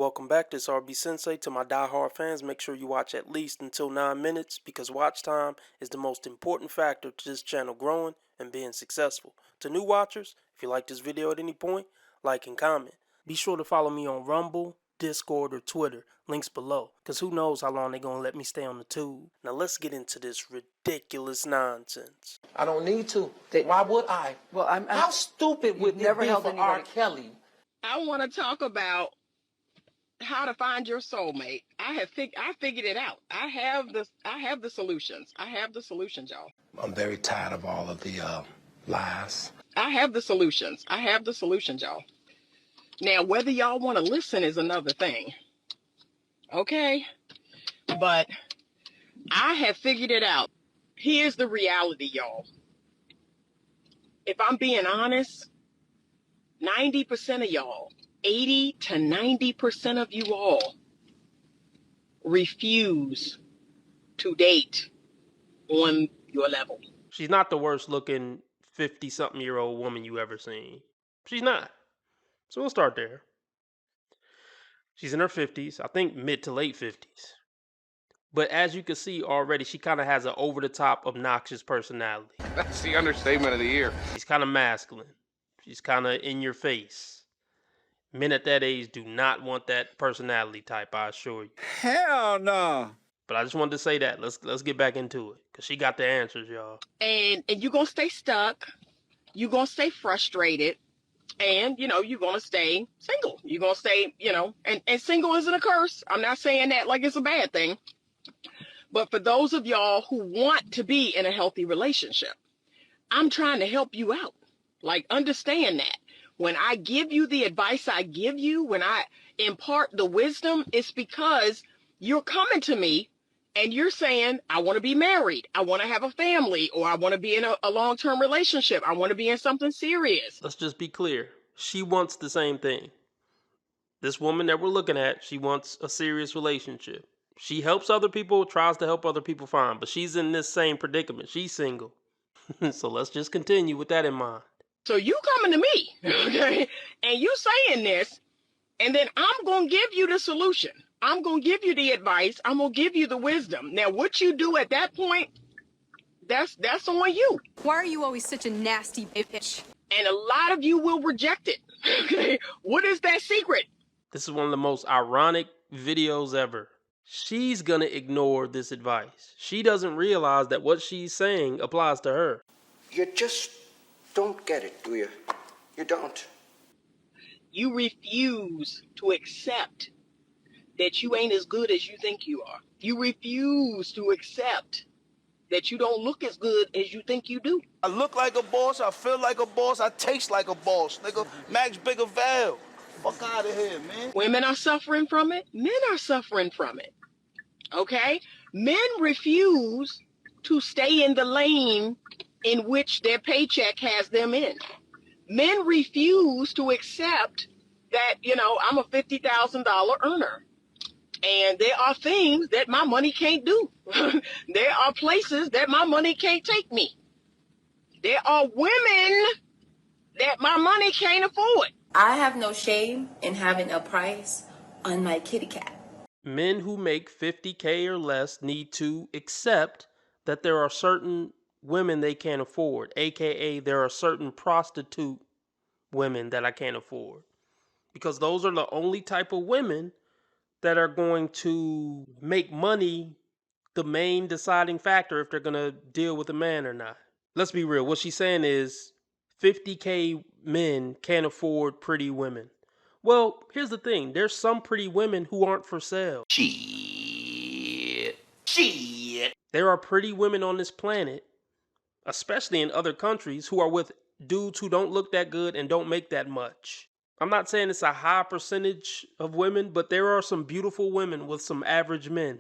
Welcome back, this RB Sensei. To my die-hard fans, make sure you watch at least until 9 minutes because watch time is the most important factor to this channel growing and being successful. To new watchers, if you like this video at any point, like and comment. Be sure to follow me on Rumble, Discord, or Twitter, links below, because who knows how long they're going to let me stay on the tube. Now let's get into this ridiculous nonsense. I don't need to. Why would I? Well, How stupid would it never be held for R. anybody. Kelly? I want to talk about how to find your soulmate. I figured it out. I have the solutions. I have the solutions, y'all. I'm very tired of all of the lies. I have the solutions. I have the solutions, y'all. Now, whether y'all want to listen is another thing. Okay? But I have figured it out. Here's the reality, y'all. If I'm being honest, 90% of y'all, 80 to 90% of you all refuse to date on your level. She's not the worst looking 50-something-year-old woman you ever seen. She's not. So we'll start there. She's in her 50s, I think mid to late 50s. But as you can see already, she kind of has an over-the-top, obnoxious personality. That's the understatement of the year. She's kind of masculine. She's kind of in your face. Men at that age do not want that personality type, I assure you. Hell no. But I just wanted to say that. Let's get back into it, because she got the answers, y'all. And you're going to stay stuck. You're going to stay frustrated. And, you're going to stay single. You're going to stay, and single isn't a curse. I'm not saying that like it's a bad thing. But for those of y'all who want to be in a healthy relationship, I'm trying to help you out. Like, understand that. When I give you the advice I give you, when I impart the wisdom, it's because you're coming to me and you're saying, I want to be married. I want to have a family, or I want to be in a long-term relationship. I want to be in something serious. Let's just be clear. She wants the same thing. This woman that we're looking at, she wants a serious relationship. She helps other people, tries to help other people find, but she's in this same predicament. She's single. So let's just continue with that in mind. So you coming to me, okay, and you saying this, and then I'm going to give you the solution. I'm going to give you the advice. I'm going to give you the wisdom. Now, what you do at that point, that's on you. Why are you always such a nasty bitch? And a lot of you will reject it, okay? What is that secret? This is one of the most ironic videos ever. She's gonna ignore this advice. She doesn't realize that what she's saying applies to her. You just don't get it, do you? You don't. You refuse to accept that you ain't as good as you think you are. You refuse to accept that you don't look as good as you think you do. I look like a boss, I feel like a boss, I taste like a boss, nigga. Max Bigger Val. Fuck out of here, man. Women are suffering from it. Men are suffering from it. Okay? Men refuse to stay in the lane in which their paycheck has them in. Men refuse to accept that, I'm a $50,000 earner. And there are things that my money can't do. There are places that my money can't take me. There are women that my money can't afford. I have no shame in having a price on my kitty cat. Men who make 50K or less need to accept that there are certain women they can't afford, aka there are certain prostitute women that I can't afford. Because those are the only type of women that are going to make money the main deciding factor if they're going to deal with a man or not. Let's be real. What she's saying is 50K men can't afford pretty women. Well, here's the thing. There's some pretty women who aren't for sale. Shit. There are pretty women on this planet, especially in other countries, who are with dudes who don't look that good and don't make that much. I'm not saying it's a high percentage of women, but there are some beautiful women with some average men.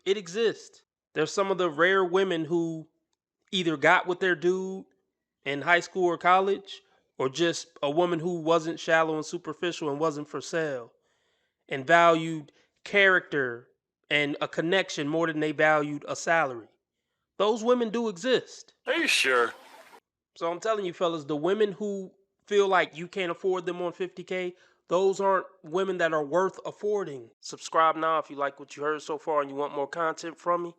It exists. There's some of the rare women who either got with their dude in high school or college, or just a woman who wasn't shallow and superficial and wasn't for sale and valued character and a connection more than they valued a salary. Those women do exist. Are you sure? So I'm telling you fellas, the women who feel like you can't afford them on 50K, Those aren't women that are worth affording. Subscribe now if you like what you heard so far and you want more content from me.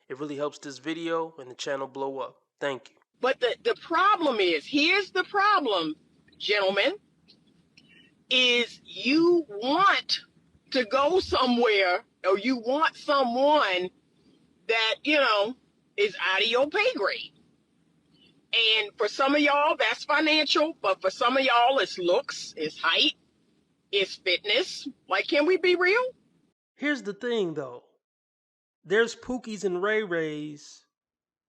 It really helps this video and the channel blow up. Thank you. But the problem is, here's the problem, gentlemen, is you want to go somewhere or you want someone that, is out of your pay grade. And for some of y'all, that's financial, but for some of y'all, it's looks, it's height, it's fitness. Like, can we be real? Here's the thing though. There's Pookies and Ray Rays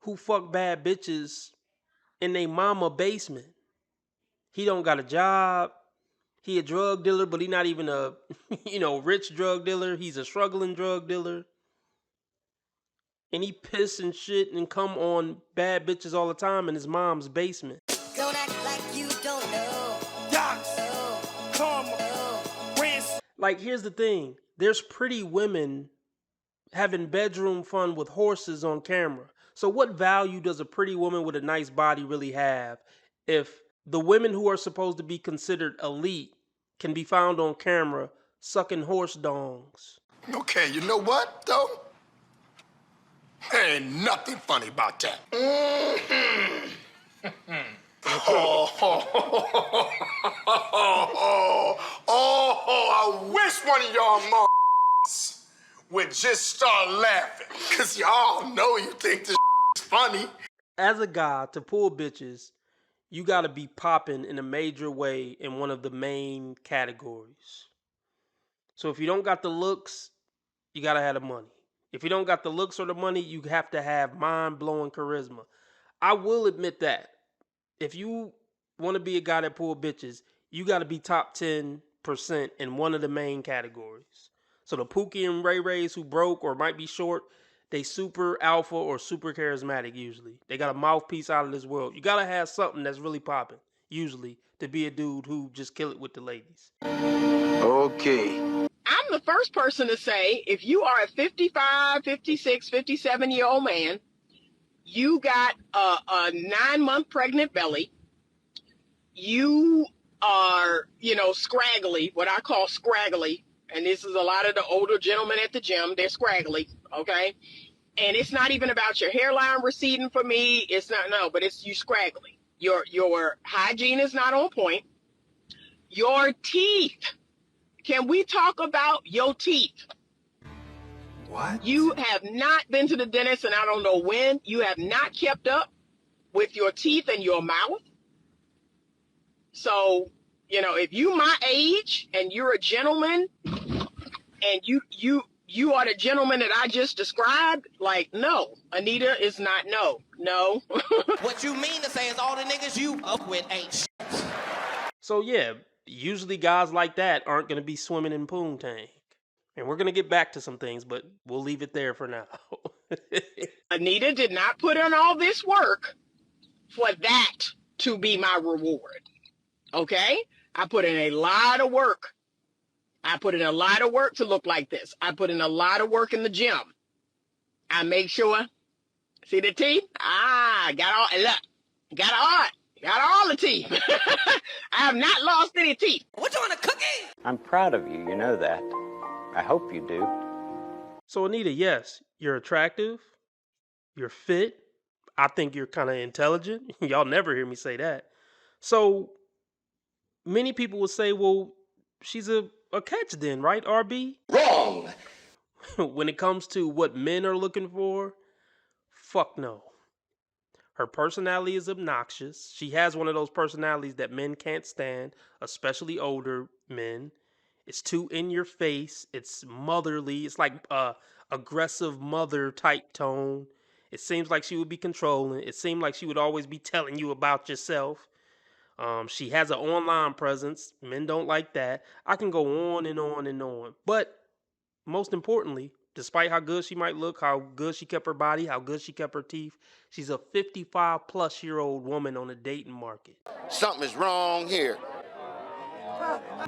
who fuck bad bitches in they mama basement. He don't got a job. He a drug dealer, but he not even a rich drug dealer. He's a struggling drug dealer. And he piss and shit and come on bad bitches all the time in his mom's basement. Don't act like you don't know. Like, here's the thing. There's pretty women having bedroom fun with horses on camera. So what value does a pretty woman with a nice body really have if the women who are supposed to be considered elite can be found on camera sucking horse dongs? Okay, you know what, though? There ain't nothing funny about that. I wish one of y'all would just start laughing, because y'all know you think this is funny. As a guy, to pull bitches, you gotta be popping in a major way in one of the main categories. So if you don't got the looks, you gotta have the money. If you don't got the looks or the money, you have to have mind-blowing charisma. I will admit that. If you want to be a guy that pull bitches, you got to be top 10% in one of the main categories. So the Pookie and Ray Rays who broke or might be short, they super alpha or super charismatic usually. They got a mouthpiece out of this world. You got to have something that's really popping, usually, to be a dude who just kill it with the ladies. Okay. I'm the first person to say, if you are a 55, 56, 57-year-old man, you got a 9-month pregnant belly, you are, scraggly, what I call scraggly, and this is a lot of the older gentlemen at the gym, they're scraggly, okay? And it's not even about your hairline receding for me, it's not, no, but it's you scraggly. Your hygiene is not on point. Your teeth. Can we talk about your teeth? What? You have not been to the dentist, and I don't know when. You have not kept up with your teeth and your mouth. So, if you my age and you're a gentleman and you are the gentleman that I just described, like, no, Anita is not no. What you mean to say is all the niggas you up with ain't shit. So yeah, usually guys like that aren't going to be swimming in Poontang. And we're going to get back to some things, but we'll leave it there for now. Anita did not put in all this work for that to be my reward. Okay? I put in a lot of work. I put in a lot of work to look like this. I put in a lot of work in the gym. I make sure, see the teeth? Got all the teeth. I have not lost any teeth. What you want, a cookie? I'm proud of you, you know that. I hope you do. So Anita, yes, you're attractive. You're fit. I think you're kind of intelligent. Y'all never hear me say that. So many people would say, well, she's a catch then, right, RB? Wrong. When it comes to what men are looking for, fuck no. Her personality is obnoxious. She has one of those personalities that men can't stand, especially older men. It's too in your face. It's motherly. It's like aggressive mother type tone. It seems like she would be controlling. It seemed like she would always be telling you about yourself. She has an online presence. Men don't like that. I can go on and on and on. But most importantly, despite how good she might look, how good she kept her body, how good she kept her teeth, she's a 55-plus-year-old woman on the dating market. Something is wrong here.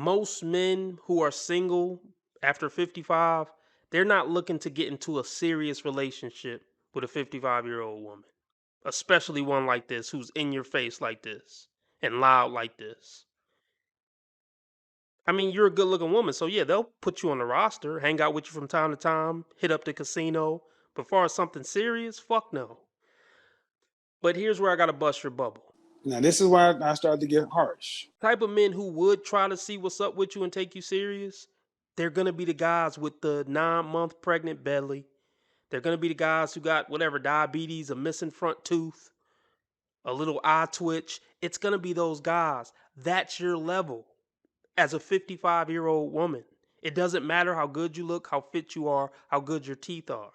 Most men who are single after 55, they're not looking to get into a serious relationship with a 55-year-old woman, especially one like this who's in your face like this and loud like this. I mean, you're a good looking woman, so yeah, they'll put you on the roster, hang out with you from time to time, hit up the casino. But as far as something serious, fuck no. But here's where I gotta bust your bubble. Now, this is why I started to get harsh. Type of men who would try to see what's up with you and take you serious, they're gonna be the guys with the 9-month pregnant belly. They're gonna be the guys who got whatever, diabetes, a missing front tooth, a little eye twitch. It's gonna be those guys. That's your level as a 55-year-old woman. It doesn't matter how good you look, how fit you are, how good your teeth are.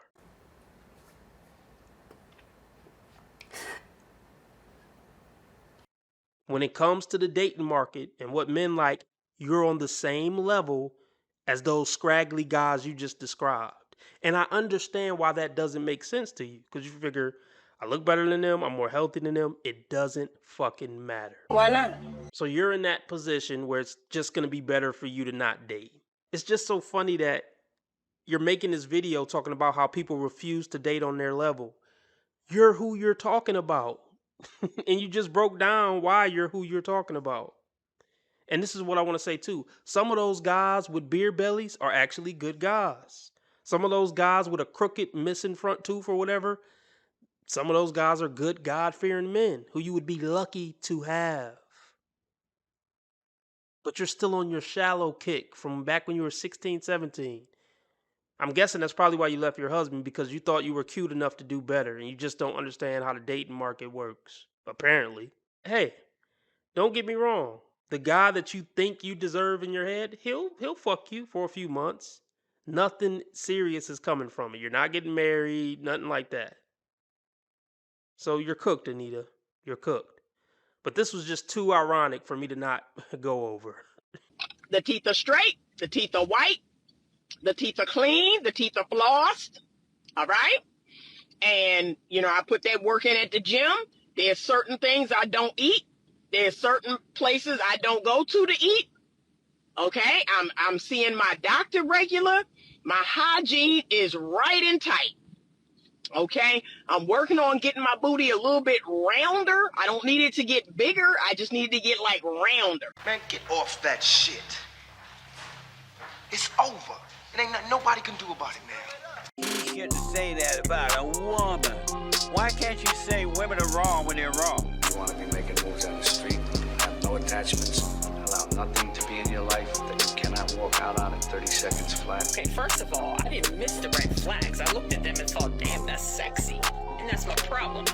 When it comes to the dating market and what men like, you're on the same level as those scraggly guys you just described. And I understand why that doesn't make sense to you, because you figure, I look better than them, I'm more healthy than them. It doesn't fucking matter. Why not? So you're in that position where it's just going to be better for you to not date. It's just so funny that you're making this video talking about how people refuse to date on their level. You're who you're talking about. And you just broke down why you're who you're talking about. And this is what I want to say too. Some of those guys with beer bellies are actually good guys. Some of those guys with a crooked missing front tooth or whatever, some of those guys are good God-fearing men who you would be lucky to have. But you're still on your shallow kick from back when you were 16, 17. I'm guessing that's probably why you left your husband, because you thought you were cute enough to do better and you just don't understand how the dating market works, apparently. Hey, don't get me wrong. The guy that you think you deserve in your head, he'll fuck you for a few months. Nothing serious is coming from it. You're not getting married, nothing like that. So you're cooked, Anita. You're cooked. But this was just too ironic for me to not go over. The teeth are straight. The teeth are white. The teeth are clean. The teeth are flossed. All right? And, I put that work in at the gym. There's certain things I don't eat. There's certain places I don't go to eat. Okay? I'm seeing my doctor regular. My hygiene is right and tight. Okay? I'm working on getting my booty a little bit rounder. I don't need it to get bigger. I just need to get, rounder. Man, get off that shit. It's over. It ain't nothing nobody can do about it now. You shouldn't say that about a woman. Why can't you say women are wrong when they're wrong? You want to be making moves on the street, have no attachments, allow nothing to be in your life that you cannot walk out on in 30 seconds flat. Okay, first of all, I didn't miss the red flags. I looked at them and thought, damn, that's sexy. And that's my problem.